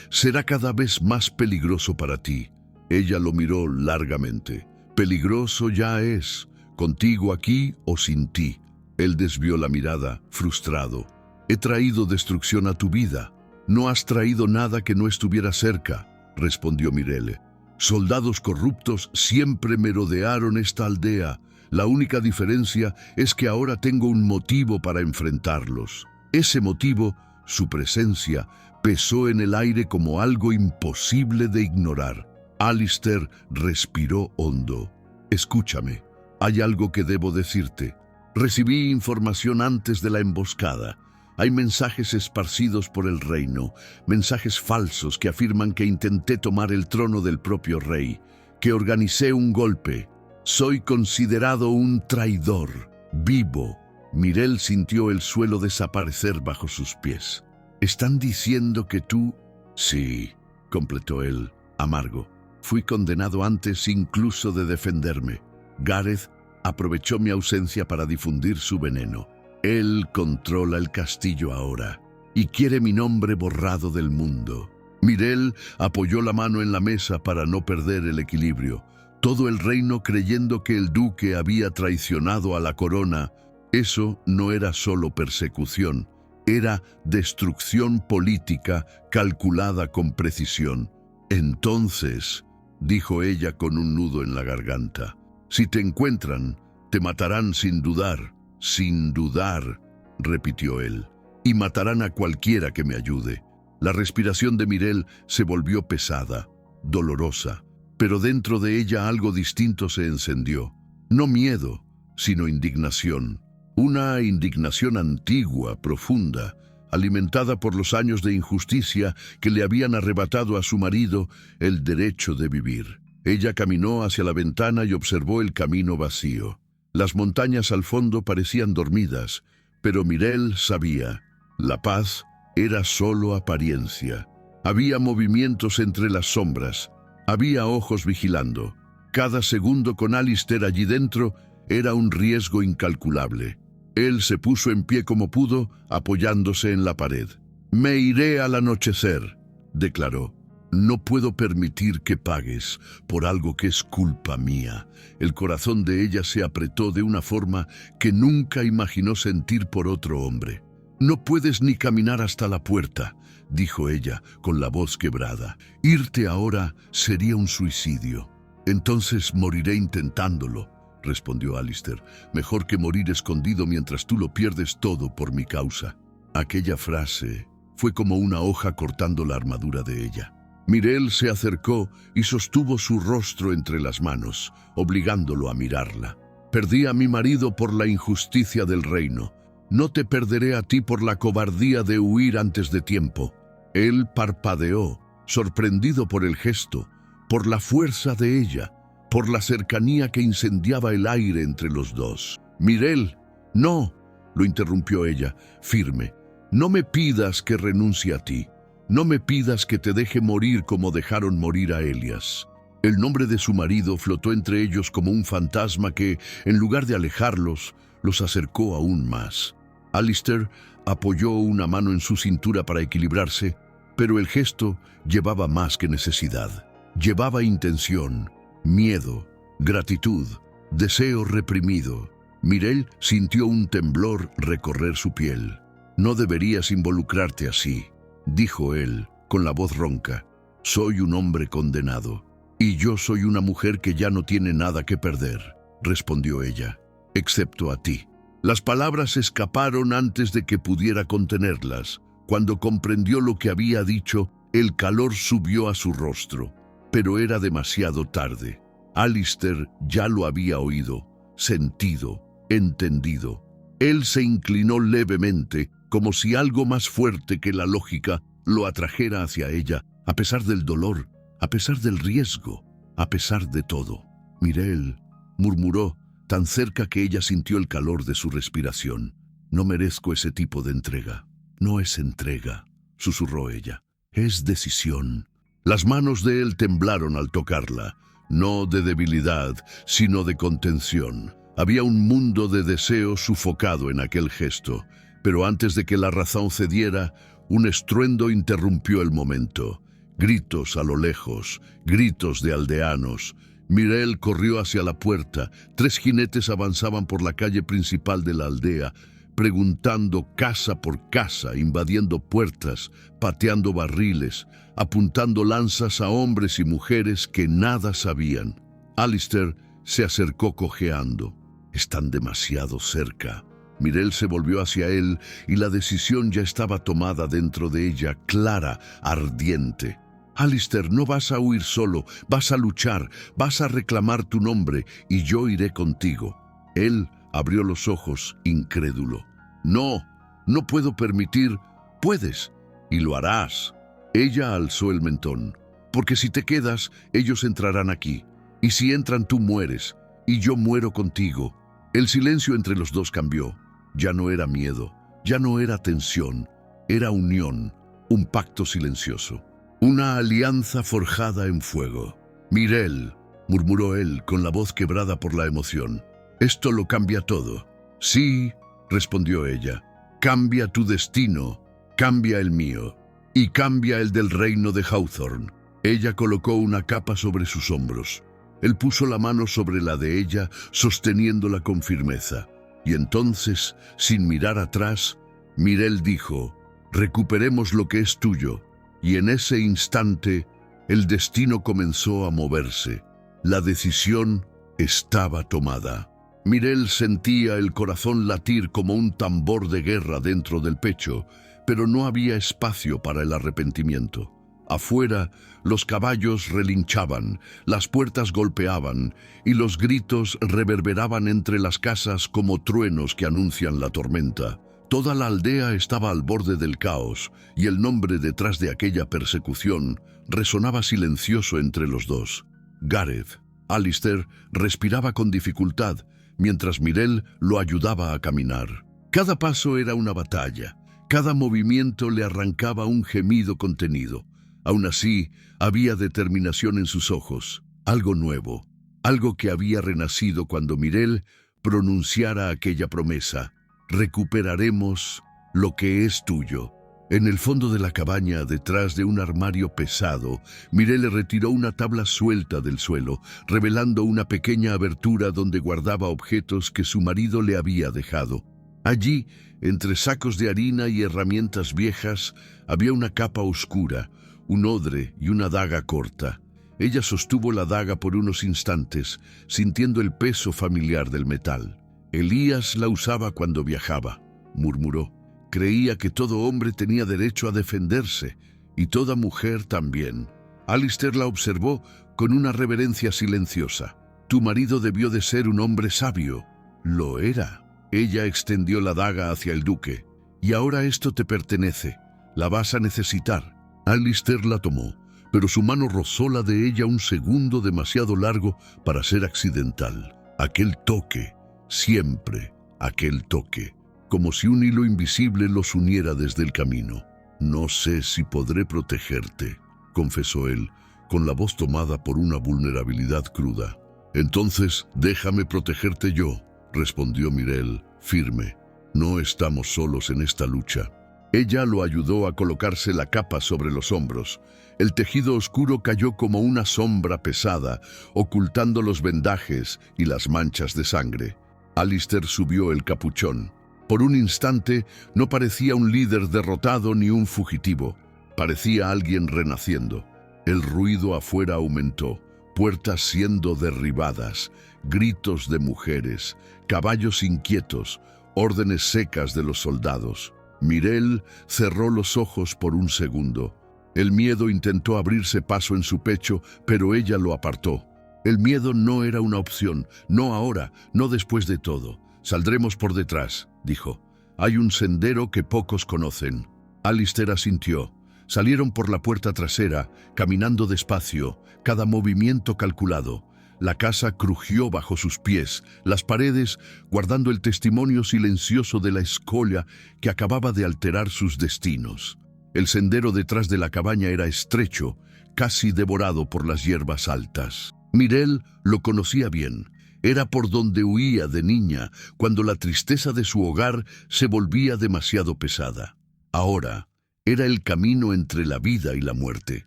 «Será cada vez más peligroso para ti». Ella lo miró largamente. «Peligroso ya es, contigo aquí o sin ti». Él desvió la mirada, frustrado. «He traído destrucción a tu vida». «No has traído nada que no estuviera cerca», respondió Mirel. «Soldados corruptos siempre merodearon esta aldea. La única diferencia es que ahora tengo un motivo para enfrentarlos». Ese motivo, su presencia, pesó en el aire como algo imposible de ignorar. Alistair respiró hondo. «Escúchame, hay algo que debo decirte. Recibí información antes de la emboscada. Hay mensajes esparcidos por el reino, mensajes falsos que afirman que intenté tomar el trono del propio rey, que organicé un golpe. Soy considerado un traidor, vivo». Mirel sintió el suelo desaparecer bajo sus pies. «¿Están diciendo que tú...?» «Sí», completó él, amargo. «Fui condenado antes incluso de defenderme. Gareth aprovechó mi ausencia para difundir su veneno. Él controla el castillo ahora y quiere mi nombre borrado del mundo». Mirel apoyó la mano en la mesa para no perder el equilibrio. Todo el reino creyendo que el duque había traicionado a la corona. Eso no era solo persecución, era destrucción política calculada con precisión. «Entonces», dijo ella con un nudo en la garganta, «si te encuentran, te matarán sin dudar». «Sin dudar», repitió él, «y matarán a cualquiera que me ayude». La respiración de Mirel se volvió pesada, dolorosa, pero dentro de ella algo distinto se encendió. No miedo, sino indignación. Una indignación antigua, profunda, alimentada por los años de injusticia que le habían arrebatado a su marido el derecho de vivir. Ella caminó hacia la ventana y observó el camino vacío. Las montañas al fondo parecían dormidas, pero Mirel sabía, la paz era solo apariencia. Había movimientos entre las sombras, había ojos vigilando. Cada segundo con Alistair allí dentro era un riesgo incalculable. Él se puso en pie como pudo, apoyándose en la pared. «Me iré al anochecer», declaró. «No puedo permitir que pagues por algo que es culpa mía». El corazón de ella se apretó de una forma que nunca imaginó sentir por otro hombre. «No puedes ni caminar hasta la puerta», dijo ella con la voz quebrada. «Irte ahora sería un suicidio. Entonces moriré intentándolo». respondió Alistair. Mejor que morir escondido mientras tú lo pierdes todo por mi causa. Aquella frase fue como una hoja cortando la armadura de ella. Myrelle se acercó y sostuvo su rostro entre las manos, obligándolo a mirarla. Perdí a mi marido por la injusticia del reino. No te perderé a ti por la cobardía de huir antes de tiempo. Él parpadeó, sorprendido por el gesto, por la fuerza de ella, por la cercanía que incendiaba el aire entre los dos. Myrelle, no, lo interrumpió ella, firme. No me pidas que renuncie a ti. No me pidas que te deje morir como dejaron morir a Elias. El nombre de su marido flotó entre ellos como un fantasma que, en lugar de alejarlos, los acercó aún más. Alistair apoyó una mano en su cintura para equilibrarse, pero el gesto llevaba más que necesidad. Llevaba intención, miedo, gratitud, deseo reprimido. Myrelle sintió un temblor recorrer su piel. No deberías involucrarte así, dijo él, con la voz ronca. Soy un hombre condenado. Y yo soy una mujer que ya no tiene nada que perder, respondió ella, excepto a ti. Las palabras escaparon antes de que pudiera contenerlas. Cuando comprendió lo que había dicho, el calor subió a su rostro, pero era demasiado tarde. Alistair ya lo había oído, sentido, entendido. Él se inclinó levemente, como si algo más fuerte que la lógica lo atrajera hacia ella, a pesar del dolor, a pesar del riesgo, a pesar de todo. Myrelle, murmuró, tan cerca que ella sintió el calor de su respiración. No merezco ese tipo de entrega. No es entrega, susurró ella. Es decisión. Las manos de él temblaron al tocarla, no de debilidad, sino de contención. Había un mundo de deseo sufocado en aquel gesto, pero antes de que la razón cediera, un estruendo interrumpió el momento. Gritos a lo lejos, gritos de aldeanos. Myrelle corrió hacia la puerta. 3 jinetes avanzaban por la calle principal de la aldea, preguntando casa por casa, invadiendo puertas, pateando barriles, apuntando lanzas a hombres y mujeres que nada sabían. Alistair se acercó cojeando. Están demasiado cerca. Myrelle se volvió hacia él y la decisión ya estaba tomada dentro de ella, clara, ardiente. Alistair, no vas a huir solo, vas a luchar, vas a reclamar tu nombre y yo iré contigo. Él abrió los ojos, incrédulo. No, no puedo permitir. Puedes, y lo harás. Ella alzó el mentón. Porque si te quedas, ellos entrarán aquí. Y si entran, tú mueres, y yo muero contigo. El silencio entre los dos cambió. Ya no era miedo, ya no era tensión, era unión, un pacto silencioso. Una alianza forjada en fuego. Myrelle, murmuró él con la voz quebrada por la emoción. Esto lo cambia todo. Sí, respondió ella. Cambia tu destino, cambia el mío, y cambia el del reino de Hawthorne. Ella colocó una capa sobre sus hombros. Él puso la mano sobre la de ella, sosteniéndola con firmeza. Y entonces, sin mirar atrás, Myrelle dijo, recuperemos lo que es tuyo. Y en ese instante, el destino comenzó a moverse. La decisión estaba tomada. Myrelle sentía el corazón latir como un tambor de guerra dentro del pecho, pero no había espacio para el arrepentimiento. Afuera, los caballos relinchaban, las puertas golpeaban y los gritos reverberaban entre las casas como truenos que anuncian la tormenta. Toda la aldea estaba al borde del caos y el nombre detrás de aquella persecución resonaba silencioso entre los dos. Gareth. Alistair respiraba con dificultad, mientras Myrelle lo ayudaba a caminar. Cada paso era una batalla, cada movimiento le arrancaba un gemido contenido. Aún así, había determinación en sus ojos, algo nuevo, algo que había renacido cuando Myrelle pronunciara aquella promesa. Recuperaremos lo que es tuyo. En el fondo de la cabaña, detrás de un armario pesado, Myrelle retiró una tabla suelta del suelo, revelando una pequeña abertura donde guardaba objetos que su marido le había dejado. Allí, entre sacos de harina y herramientas viejas, había una capa oscura, un odre y una daga corta. Ella sostuvo la daga por unos instantes, sintiendo el peso familiar del metal. Elías la usaba cuando viajaba, murmuró. Creía que todo hombre tenía derecho a defenderse, y toda mujer también. Alistair la observó con una reverencia silenciosa. Tu marido debió de ser un hombre sabio. Lo era. Ella extendió la daga hacia el duque. Y ahora esto te pertenece. La vas a necesitar. Alistair la tomó, pero su mano rozó la de ella un segundo demasiado largo para ser accidental. Aquel toque, siempre aquel toque, como si un hilo invisible los uniera desde el camino. No sé si podré protegerte, confesó él, con la voz tomada por una vulnerabilidad cruda. Entonces, déjame protegerte yo, respondió Mireille, firme. No estamos solos en esta lucha. Ella lo ayudó a colocarse la capa sobre los hombros. El tejido oscuro cayó como una sombra pesada, ocultando los vendajes y las manchas de sangre. Alistair subió el capuchón. Por un instante no parecía un líder derrotado ni un fugitivo. Parecía alguien renaciendo. El ruido afuera aumentó, puertas siendo derribadas, gritos de mujeres, caballos inquietos, órdenes secas de los soldados. Mireille cerró los ojos por un segundo. El miedo intentó abrirse paso en su pecho, pero ella lo apartó. El miedo no era una opción, no ahora, no después de todo. Saldremos por detrás, dijo. Hay un sendero que pocos conocen. Alistair asintió. Salieron por la puerta trasera, caminando despacio, cada movimiento calculado. La casa crujió bajo sus pies, las paredes guardando el testimonio silencioso de la escoria que acababa de alterar sus destinos. El sendero detrás de la cabaña era estrecho, casi devorado por las hierbas altas. Mireille lo conocía bien. Era por donde huía de niña, cuando la tristeza de su hogar se volvía demasiado pesada. Ahora era el camino entre la vida y la muerte.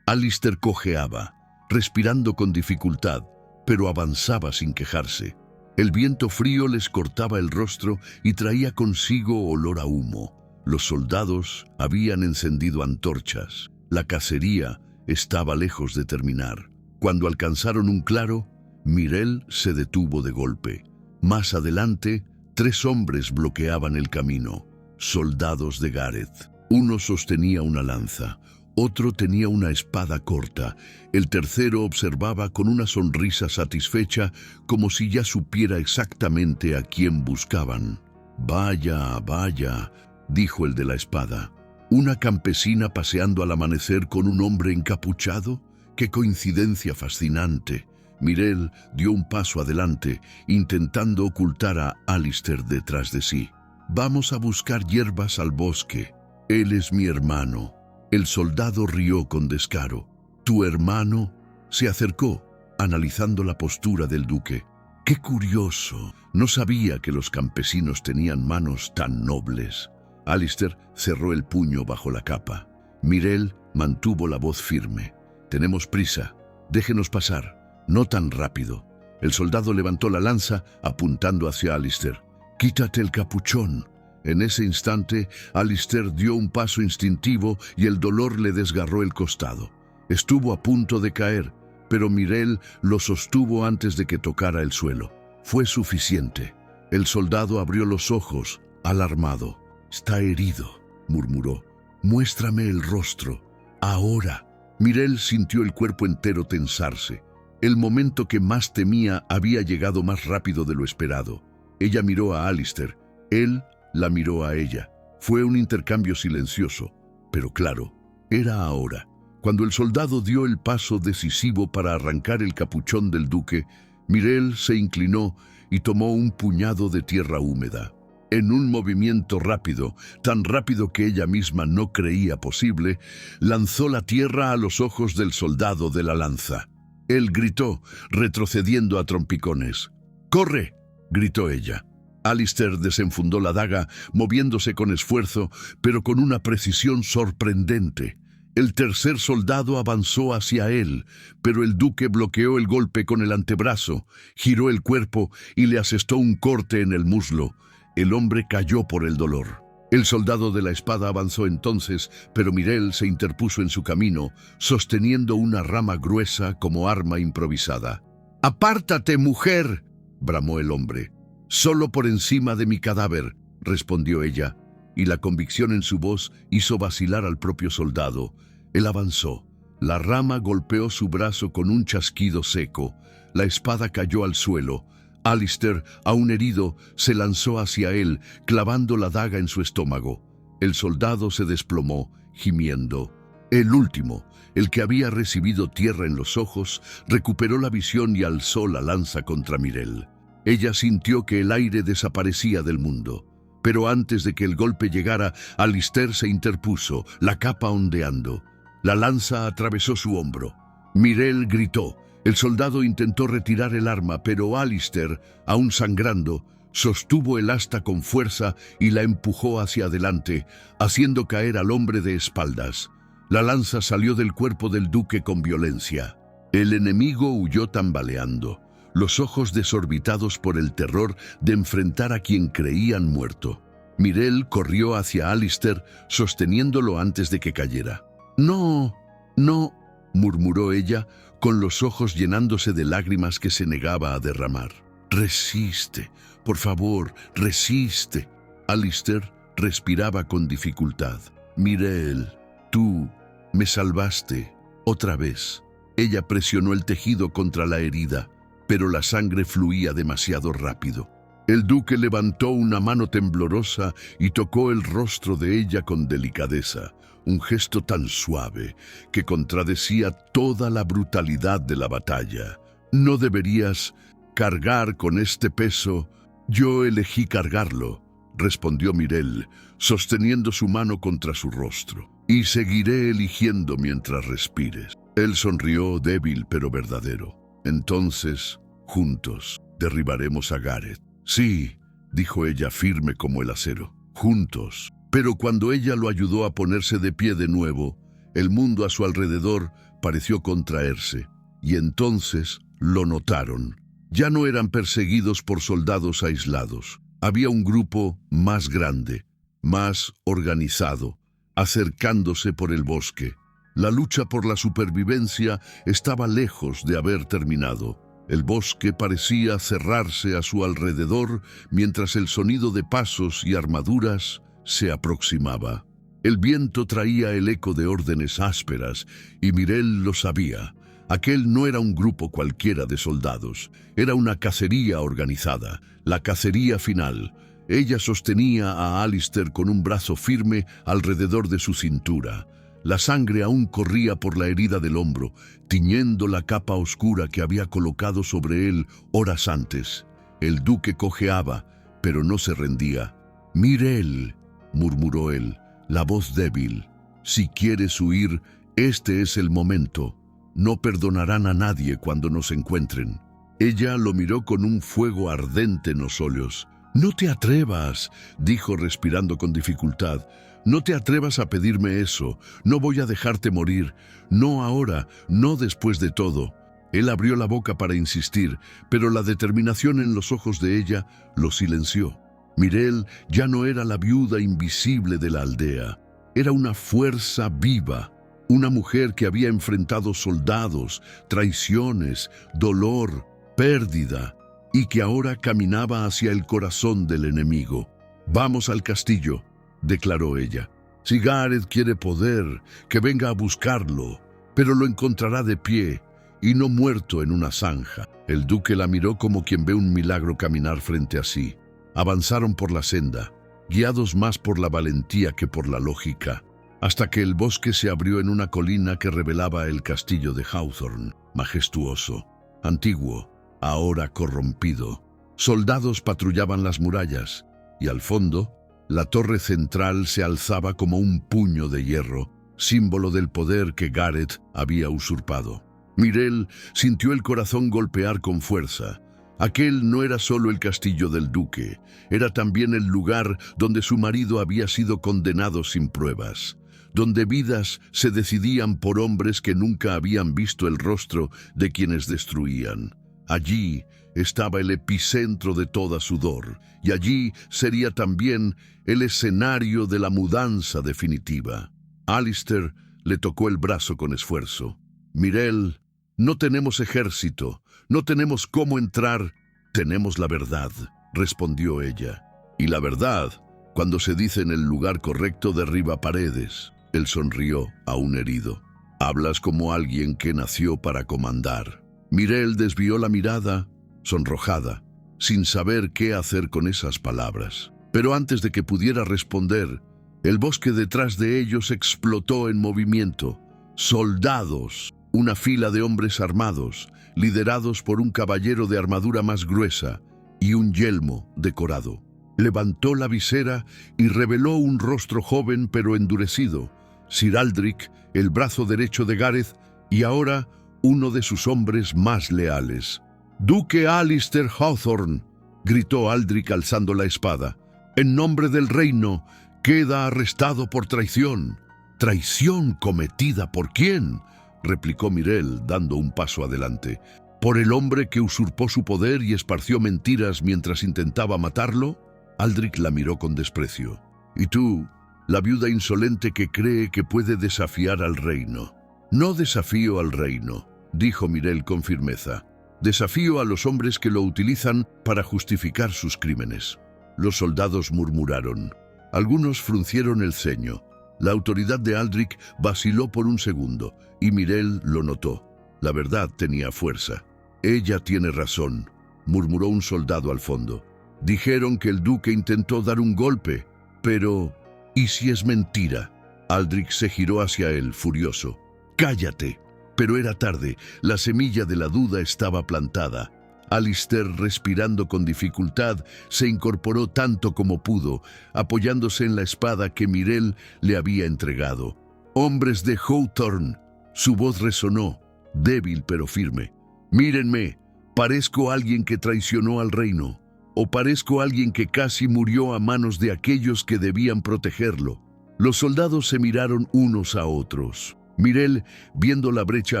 Alistair cojeaba, respirando con dificultad, pero avanzaba sin quejarse. El viento frío les cortaba el rostro y traía consigo olor a humo. Los soldados habían encendido antorchas. La cacería estaba lejos de terminar. Cuando alcanzaron un claro, Mireille se detuvo de golpe. Más adelante, 3 hombres bloqueaban el camino, soldados de Gareth. Uno sostenía una lanza, otro tenía una espada corta, el tercero observaba con una sonrisa satisfecha, como si ya supiera exactamente a quién buscaban. «Vaya, vaya», dijo el de la espada. «¿Una campesina paseando al amanecer con un hombre encapuchado? ¡Qué coincidencia fascinante!». Mireille dio un paso adelante, intentando ocultar a Alistair detrás de sí. «Vamos a buscar hierbas al bosque. Él es mi hermano». El soldado rió con descaro. «¿Tu hermano?». Se acercó, analizando la postura del duque. «Qué curioso. No sabía que los campesinos tenían manos tan nobles». Alistair cerró el puño bajo la capa. Mireille mantuvo la voz firme. «Tenemos prisa. Déjenos pasar. No tan rápido». El soldado levantó la lanza, apuntando hacia Alistair. «Quítate el capuchón». En ese instante, Alistair dio un paso instintivo y el dolor le desgarró el costado. Estuvo a punto de caer, pero Mireille lo sostuvo antes de que tocara el suelo. Fue suficiente. El soldado abrió los ojos, alarmado. «Está herido», murmuró. «Muéstrame el rostro. Ahora». Mireille sintió el cuerpo entero tensarse. El momento que más temía había llegado más rápido de lo esperado. Ella miró a Alistair. Él la miró a ella. Fue un intercambio silencioso, pero claro, era ahora. Cuando el soldado dio el paso decisivo para arrancar el capuchón del duque, Mireille se inclinó y tomó un puñado de tierra húmeda. En un movimiento rápido, tan rápido que ella misma no creía posible, lanzó la tierra a los ojos del soldado de la lanza. Él gritó, retrocediendo a trompicones. «¡Corre!», gritó ella. Alistair desenfundó la daga, moviéndose con esfuerzo, pero con una precisión sorprendente. El tercer soldado avanzó hacia él, pero el duque bloqueó el golpe con el antebrazo, giró el cuerpo y le asestó un corte en el muslo. El hombre cayó por el dolor. El soldado de la espada avanzó entonces, pero Mirel se interpuso en su camino, sosteniendo una rama gruesa como arma improvisada. «¡Apártate, mujer!», bramó el hombre. «Solo por encima de mi cadáver», respondió ella, y la convicción en su voz hizo vacilar al propio soldado. Él avanzó. La rama golpeó su brazo con un chasquido seco. La espada cayó al suelo. Alistair, aún herido, se lanzó hacia él, clavando la daga en su estómago. El soldado se desplomó, gimiendo. El último, el que había recibido tierra en los ojos, recuperó la visión y alzó la lanza contra Mirel. Ella sintió que el aire desaparecía del mundo. Pero antes de que el golpe llegara, Alistair se interpuso, la capa ondeando. La lanza atravesó su hombro. Mirel gritó. El soldado intentó retirar el arma, pero Alistair, aún sangrando, sostuvo el asta con fuerza y la empujó hacia adelante, haciendo caer al hombre de espaldas. La lanza salió del cuerpo del duque con violencia. El enemigo huyó tambaleando, los ojos desorbitados por el terror de enfrentar a quien creían muerto. Mirel corrió hacia Alistair, sosteniéndolo antes de que cayera. «No, no», murmuró ella, con los ojos llenándose de lágrimas que se negaba a derramar. «Resiste, por favor, resiste». Alistair respiraba con dificultad. «Mirel, tú me salvaste otra vez». Ella presionó el tejido contra la herida, pero la sangre fluía demasiado rápido. El duque levantó una mano temblorosa y tocó el rostro de ella con delicadeza, un gesto tan suave que contradecía toda la brutalidad de la batalla. «No deberías cargar con este peso». «Yo elegí cargarlo», respondió Mirel, sosteniendo su mano contra su rostro. «Y seguiré eligiendo mientras respires». Él sonrió, débil pero verdadero. «Entonces, juntos, derribaremos a Gareth». «Sí», dijo ella firme como el acero, «juntos». Pero cuando ella lo ayudó a ponerse de pie de nuevo, el mundo a su alrededor pareció contraerse. Y entonces lo notaron. Ya no eran perseguidos por soldados aislados. Había un grupo más grande, más organizado, acercándose por el bosque. La lucha por la supervivencia estaba lejos de haber terminado. El bosque parecía cerrarse a su alrededor mientras el sonido de pasos y armaduras se aproximaba. El viento traía el eco de órdenes ásperas y Mirel lo sabía. Aquel no era un grupo cualquiera de soldados, era una cacería organizada, la cacería final. Ella sostenía a Alistair con un brazo firme alrededor de su cintura. La sangre aún corría por la herida del hombro, tiñendo la capa oscura que había colocado sobre él horas antes. El duque cojeaba, pero no se rendía. «Mirel», murmuró él, la voz débil, «si quieres huir, este es el momento. No perdonarán a nadie cuando nos encuentren». Ella lo miró con un fuego ardente en los ojos. «No te atrevas», dijo respirando con dificultad. «No te atrevas a pedirme eso. No voy a dejarte morir. No ahora, no después de todo». Él abrió la boca para insistir, pero la determinación en los ojos de ella lo silenció. Mirel ya no era la viuda invisible de la aldea. Era una fuerza viva, una mujer que había enfrentado soldados, traiciones, dolor, pérdida, y que ahora caminaba hacia el corazón del enemigo. «Vamos al castillo», declaró ella. «Si Gareth quiere poder, que venga a buscarlo, pero lo encontrará de pie y no muerto en una zanja». El duque la miró como quien ve un milagro caminar frente a sí. Avanzaron por la senda, guiados más por la valentía que por la lógica, hasta que el bosque se abrió en una colina que revelaba el castillo de Hawthorne, majestuoso, antiguo, ahora corrompido. Soldados patrullaban las murallas, y al fondo, la torre central se alzaba como un puño de hierro, símbolo del poder que Gareth había usurpado. Mirel sintió el corazón golpear con fuerza. Aquel no era solo el castillo del duque, era también el lugar donde su marido había sido condenado sin pruebas, donde vidas se decidían por hombres que nunca habían visto el rostro de quienes destruían. Allí, estaba el epicentro de toda sudor, y allí sería también el escenario de la mudanza definitiva. Alistair le tocó el brazo con esfuerzo. «Mirel, no tenemos ejército, no tenemos cómo entrar, tenemos la verdad», respondió ella. «Y la verdad, cuando se dice en el lugar correcto, derriba paredes». Él sonrió, aún herido. «Hablas como alguien que nació para comandar». Mirel desvió la mirada, sonrojada, sin saber qué hacer con esas palabras. Pero antes de que pudiera responder, el bosque detrás de ellos explotó en movimiento. Soldados, una fila de hombres armados, liderados por un caballero de armadura más gruesa y un yelmo decorado. Levantó la visera y reveló un rostro joven pero endurecido. Sir Aldric, el brazo derecho de Gareth, y ahora uno de sus hombres más leales. «Duque Alistair Hawthorne», gritó Aldric alzando la espada, «en nombre del reino, queda arrestado por traición». «¿Traición cometida por quién?», replicó Mirel, dando un paso adelante. «¿Por el hombre que usurpó su poder y esparció mentiras mientras intentaba matarlo?». Aldric la miró con desprecio. «¿Y tú, la viuda insolente que cree que puede desafiar al reino?» «No desafío al reino», dijo Mirel con firmeza. «Desafío a los hombres que lo utilizan para justificar sus crímenes». Los soldados murmuraron. Algunos fruncieron el ceño. La autoridad de Aldric vaciló por un segundo, y Mirel lo notó. La verdad tenía fuerza. «Ella tiene razón», murmuró un soldado al fondo. «Dijeron que el duque intentó dar un golpe, pero ¿y si es mentira?». Aldric se giró hacia él, furioso. «¡Cállate!». Pero era tarde, la semilla de la duda estaba plantada. Alistair, respirando con dificultad, se incorporó tanto como pudo, apoyándose en la espada que Mirel le había entregado. «Hombres de Hawthorne», su voz resonó, débil pero firme. «Mírenme, parezco alguien que traicionó al reino, o parezco alguien que casi murió a manos de aquellos que debían protegerlo». Los soldados se miraron unos a otros. Mirel, viendo la brecha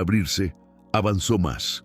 abrirse, avanzó más.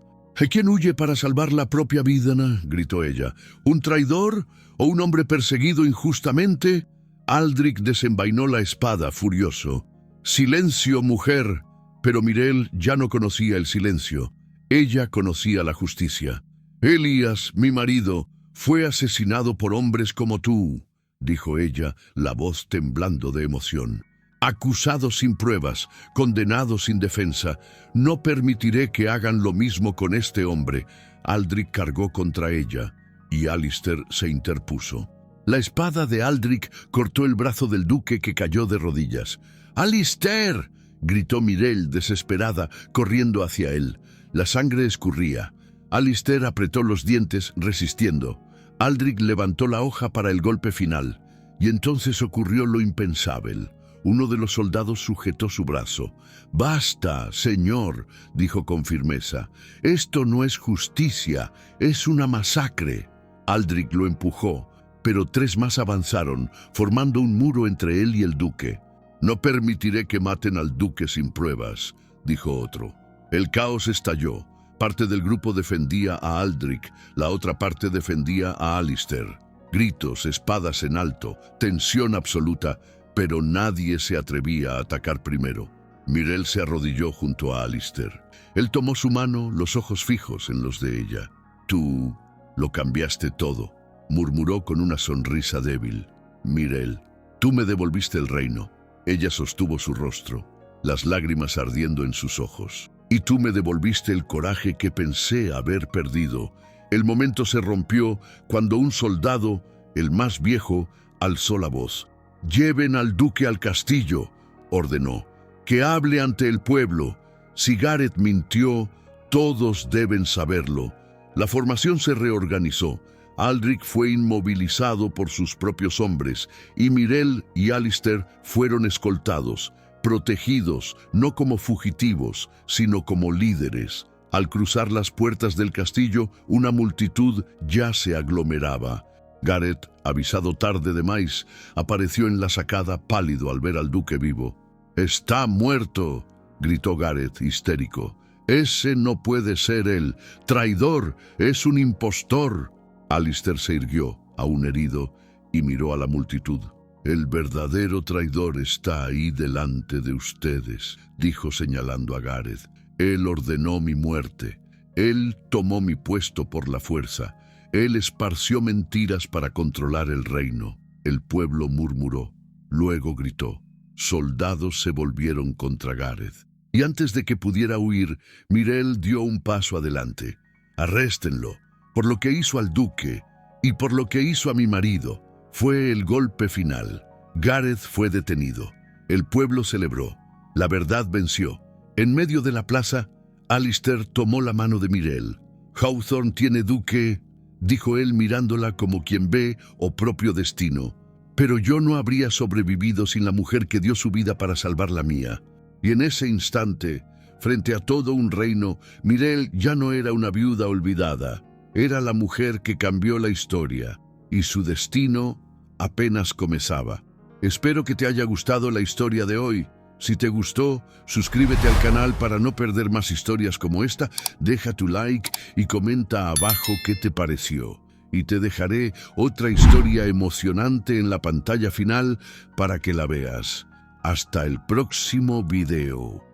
«¿Quién huye para salvar la propia vida?», gritó ella. «¿Un traidor o un hombre perseguido injustamente?». Aldric desenvainó la espada, furioso. «Silencio, mujer». Pero Mirel ya no conocía el silencio. Ella conocía la justicia. «Elías, mi marido, fue asesinado por hombres como tú», dijo ella, la voz temblando de emoción. «Acusado sin pruebas, condenado sin defensa. No permitiré que hagan lo mismo con este hombre». Aldric cargó contra ella, y Alistair se interpuso. La espada de Aldric cortó el brazo del duque, que cayó de rodillas. «¡Alistair!», gritó Mirel, desesperada, corriendo hacia él. La sangre escurría. Alistair apretó los dientes, resistiendo. Aldric levantó la hoja para el golpe final, y entonces ocurrió lo impensable. Uno de los soldados sujetó su brazo. «Basta, señor», dijo con firmeza. «Esto no es justicia, es una masacre». Aldric lo empujó, pero 3 más avanzaron, formando un muro entre él y el duque. «No permitiré que maten al duque sin pruebas», dijo otro. El caos estalló. Parte del grupo defendía a Aldric, la otra parte defendía a Alistair. Gritos, espadas en alto, tensión absoluta, pero nadie se atrevía a atacar primero. Mirel se arrodilló junto a Alistair. Él tomó su mano, los ojos fijos en los de ella. «Tú lo cambiaste todo», murmuró con una sonrisa débil. «Mirel, tú me devolviste el reino». Ella sostuvo su rostro, las lágrimas ardiendo en sus ojos. «Y tú me devolviste el coraje que pensé haber perdido». El momento se rompió cuando un soldado, el más viejo, alzó la voz. «Lleven al duque al castillo», ordenó. «Que hable ante el pueblo. Si Gareth mintió, todos deben saberlo». La formación se reorganizó. Aldric fue inmovilizado por sus propios hombres, y Mirel y Alistair fueron escoltados, protegidos, no como fugitivos, sino como líderes. Al cruzar las puertas del castillo, una multitud ya se aglomeraba. Gareth, avisado tarde de más, apareció en la sacada pálido al ver al duque vivo. «¡Está muerto!», gritó Gareth, histérico. Ese no puede ser él. Traidor, es un impostor. Alistair se irguió, aún herido, y miró a la multitud. El verdadero traidor está ahí delante de ustedes, dijo señalando a Gareth. Él ordenó mi muerte. Él tomó mi puesto por la fuerza. Él esparció mentiras para controlar el reino. El pueblo murmuró. Luego gritó. Soldados se volvieron contra Gareth. Y antes de que pudiera huir, Myrelle dio un paso adelante. Arréstenlo. Por lo que hizo al duque y por lo que hizo a mi marido. Fue el golpe final. Gareth fue detenido. El pueblo celebró. La verdad venció. En medio de la plaza, Alistair tomó la mano de Myrelle. Hawthorne tiene duque, dijo él mirándola como quien ve propio destino. Pero yo no habría sobrevivido sin la mujer que dio su vida para salvar la mía. Y en ese instante, frente a todo un reino, Myrelle ya no era una viuda olvidada. Era la mujer que cambió la historia. Y su destino apenas comenzaba. Espero que te haya gustado la historia de hoy. Si te gustó, suscríbete al canal para no perder más historias como esta, deja tu like y comenta abajo qué te pareció. Y te dejaré otra historia emocionante en la pantalla final para que la veas. Hasta el próximo video.